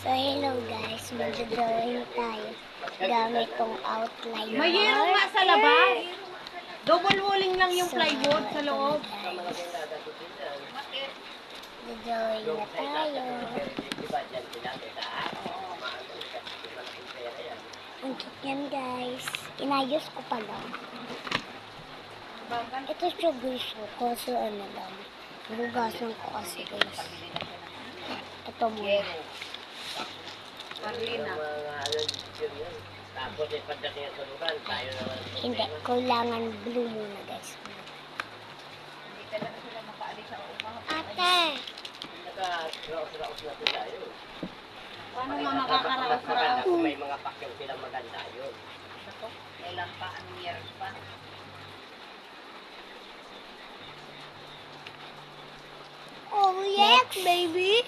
So, hello guys. Mag-drawing tayo gamit tong outline. May hero nga sa labas. Double walling lang yung plywood sa loob. Drawing na tayo. Ang cute yan guys. Inayos ko pa lang. Ito siya guys. Kasi ano lang. Hugasan ko kasi guys. Ito muna. Marlina. Tapos pagdating sa lugar, tayo naman. Hindi. Kailangan blue muna guys. Hindi talaga sila makaalis sa umaw. Ate! Naka-raos-raos na po tayo. Paano makakaraos-raos? Kung may mga pakyong silang maganda yun. Ako, kailan pa, anong years pa? Oh yes, baby!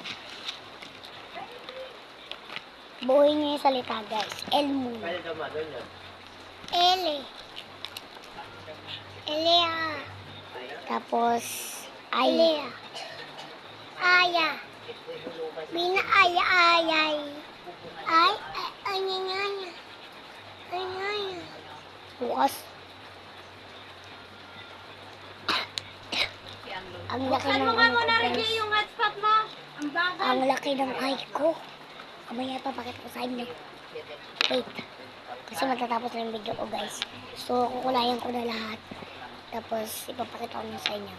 Buhay niyo yung salita guys. L muna. Kaya naman yun. Ele. Elea. Tapos, Elea. Aya. Bina aya ayay. Ay, ay, ay, ay. Bukas. Ang laki Saan ng mo nga ano ko, muna rin guys. yung hotspot mo? Ang bagal. Ang laki ng eye ko. Kamaya papakita ko sa inyo. Wait. Kasi matatapos na yung video ko guys. So, kukulayan ko na lahat. Tapos, ipapakita ko na sa inyo.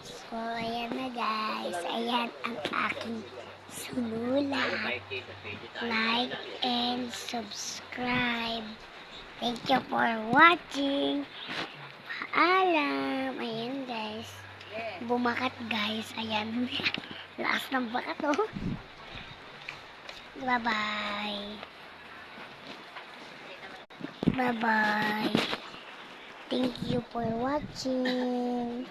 So, ayan na guys. Ayan ang aking sunulat. Like and subscribe. Thank you for watching. Paalam. Ayan guys. Bumakat guys. Ayan. Lakas ng bakat oh. Bye-bye. Bye-bye. Thank you for watching.